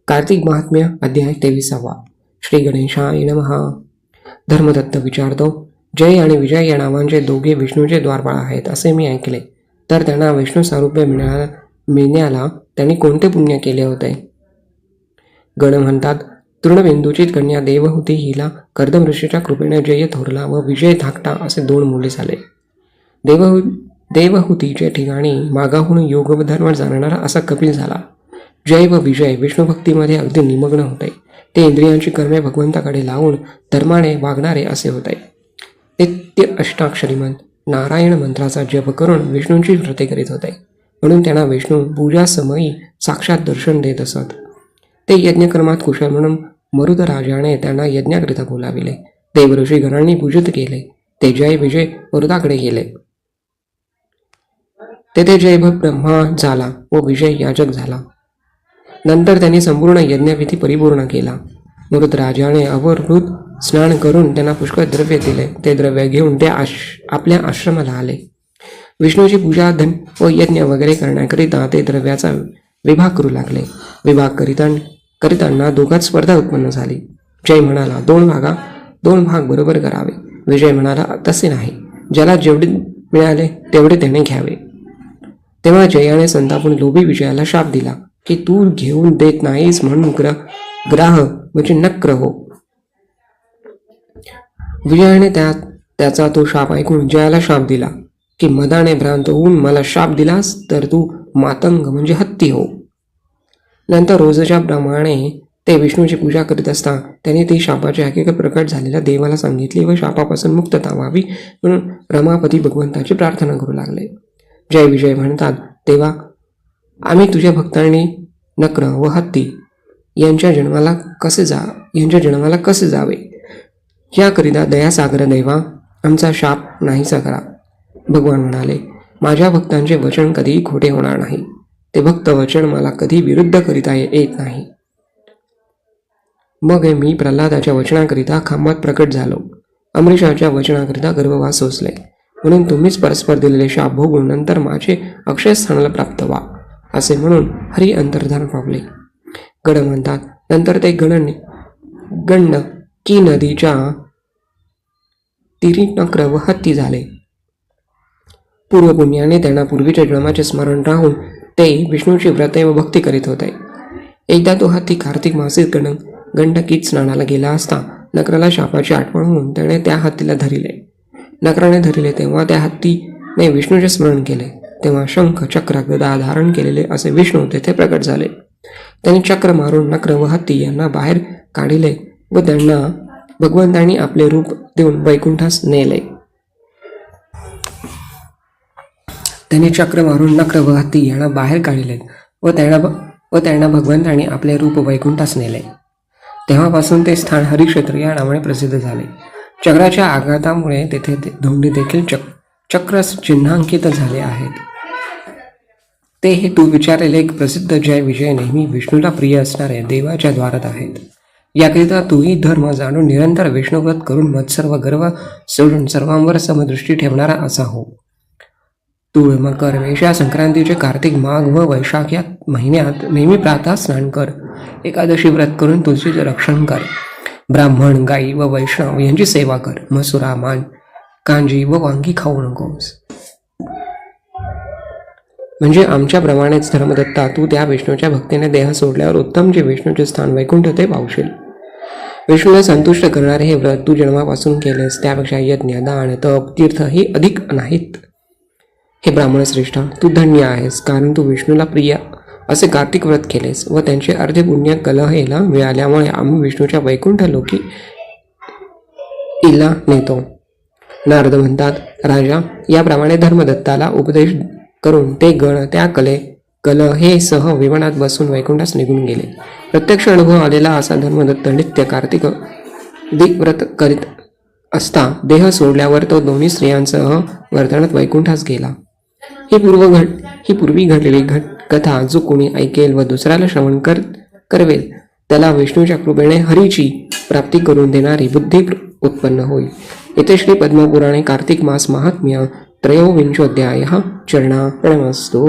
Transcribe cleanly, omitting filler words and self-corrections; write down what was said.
कार्तिक महात्म्य अध्याय 23. श्री गणेशाय नमः. धर्मदत्त विचारतो, जय आणि विजय या नावांचे दोघे विष्णूचे द्वारपाळ आहेत असे मी ऐकले. तर त्यांना विष्णू सारूप्य मिळण्याला त्यांनी कोणते पुण्य केले होते? गण म्हणतात, तृणबिंदूची कन्या देवहूती हिला कर्दम ऋषीच्या कृपेने जय थोरला व विजय धाकटा असे 2 मुले झाले. देवहूतीच्या ठिकाणी मागाहून योगधर्म जाणणारा असा कपिल झाला. जय व विजय विष्णुभक्तीमध्ये अगदी निमग्न होते. ते इंद्रियांची कर्मे भगवंताकडे लावून धर्माने वागणारे असे होते. नित्य अष्टाक्षरीमंत नारायण मंत्राचा जप करून विष्णूंची व्रते करीत होते. म्हणून त्यांना विष्णू पूजासमयी साक्षात दर्शन देत असत. ते यज्ञकर्मात कुशल म्हणून मरुद राजाने त्यांना यज्ञाकरिता बोलाविले. देवऋषी गणांनी पूजित केले. ते जय विजय मरुदाकडे गेले. तेथे जय ब्रह्मा झाला व विजय याजक झाला. नंतर त्यांनी संपूर्ण यज्ञविधी परिपूर्ण केला. मरुद राजाने अवरोध स्नान करून त्यांना पुष्कळ द्रव्य दिले. ते द्रव्य घेऊन ते आपल्या आश्रमाला आले. विष्णूची पूजा धन व यज्ञ वगैरे करण्याकरिता ते द्रव्याचा विभाग करू लागले. विभाग करिताना दोघात स्पर्धा उत्पन्न झाली. जय म्हणाला, 2 भाग बरोबर करावे. विजय म्हणाला, तसे नाही, ज्याला जेवढे मिळाले तेवढे त्याने घ्यावे. तेव्हा जयाने संतापून लोभी विजयाला शाप दिला की तू घेऊन देत नाहीस म्हणून ग्राह म्हणजे नक्र हो. विजयाने त्याचा तो शाप ऐकून जयाला शाप दिला की मदाने भ्रांत होऊन मला शाप दिलास तर तू मातंग म्हणजे हत्ती हो. नंतर रोजच्या प्रमाणे ते विष्णूची पूजा करीत असता त्यांनी ती शापाची हकीकत प्रकट झालेल्या देवाला सांगितली व शापापासून मुक्तता व्हावी म्हणून रमापती भगवंताची प्रार्थना करू लागले. जय विजय म्हणतात, तेव्हा आम्ही तुझ्या भक्तांनी नक्र व हत्ती यांच्या जन्माला कसे जावे याकरिता दयासागर देवा आमचा शाप नाहीसा करा. भगवान म्हणाले, माझ्या भक्तांचे वचन कधीही खोटे होणार नाही. ते भक्त वचन मला कधी विरुद्ध करिता येत नाही. मग मी प्रल्हादाच्या वचनाकरिता खांबात प्रकट झालो. अमरीशाच्या वचनाकरिता गर्भवास सोसले. म्हणून तुम्हीच परस्पर दिलेले शाप भोगून नंतर माझे अक्षय स्थानाला प्राप्त व्हा असे म्हणून हरी अंतर्धान पावले. गण म्हणतात, नंतर ते गंड की नदीच्या तीरी नक्र व हत्ती झाले. पूर्वपुण्याने त्यांना पूर्वीच्या जन्माचे स्मरण राहून ते विष्णूची व्रते व भक्ती करीत होते. एकदा तो हत्ती कार्तिक मासिक गंडकीत स्नानाला गेला असता नक्राला शापाची आठवण होऊन त्याने त्या हत्तीला धरिले. नक्राने धरिले तेव्हा त्या हत्तीने विष्णूचे स्मरण केले. तेव्हा शंख चक्र गदा धारण केलेले असे विष्णू तेथे प्रकट झाले. त्यांनी चक्र मारून नक्र व हत्ती यांना बाहेर काढिले व त्यांना भगवंतांनी आपले रूप देऊन वैकुंठास नेले. त्यांनी चक्र मारून नक्र व हत्ती यांना बाहेर काढिले व त्यांना भगवंतांनी आपले रूप वैकुंठास नेले. तेव्हापासून ते स्थान हरिक्षेत्र या नावाने प्रसिद्ध झाले. चक्राच्या आघातामुळे तेथे धोंडी देखील चक्र चिन्हांकित झाले आहेत. ते हे तू विचारलेले एक प्रसिद्ध जय विजय नेहमी विष्णूला प्रिय असणारे देवाच्या द्वारात आहेत. याकरिता तूही धर्म जाणून निरंतर विष्णुव्रत करून मत्सर व गर्व सोडून सर्वांवर समदृष्टी ठेवणारा असा हो. तू मकर मेषा संक्रांतीचे कार्तिक माघ व वैशाख या महिन्यात नेहमी प्रातः स्नान कर. एकादशी व्रत करून तुळशीचे रक्षण कर. ब्राह्मण गाई व वैष्णव यांची सेवा कर. मसुरा मान कांजी व वांगी खाऊ नकोस. म्हणजे आमच्याप्रमाणेच धर्मदत्ता तू त्या विष्णूच्या भक्तीने देह सोडल्यावर उत्तम जे विष्णूचे स्थान वैकुंठ ते पावशील. विष्णूला संतुष्ट करणारे हे व्रत तू जन्मापासून केलेस त्यापेक्षा यज्ञ दान तप तीर्थ ही अधिक नाहीत. हे ब्राह्मण श्रेष्ठ, तू धन्य आहेस, कारण तू विष्णूला प्रिय असे कार्तिक व्रत केलेस व त्यांचे अर्धे पुण्य कलहेला मिळाल्यामुळे आम्ही विष्णूच्या वैकुंठ लोकी इला नेतो. नारद म्हणतात, राजा, याप्रमाणे धर्मदत्ताला उपदेश करून ते गण त्या कलहेसह विमानात बसून वैकुंठास निघून गेले. प्रत्यक्ष अनुभव आलेला असा धर्मदत्त नित्य कार्तिक व्रत करीत असता देह सोडल्यावर तो दोन्ही स्त्रियांसह वर्तनात वैकुंठास गेला. ही पूर्वी घडलेली कथा जो कोणी ऐकेल व दुसऱ्याला श्रवण करवेल त्याला विष्णूच्या कृपेने हरीची प्राप्ती करून देणारी बुद्धी उत्पन्न होईल. येथे श्री पद्मपुराणे कार्तिक मास महात्म्य 23 चरणार्पणमस्तु.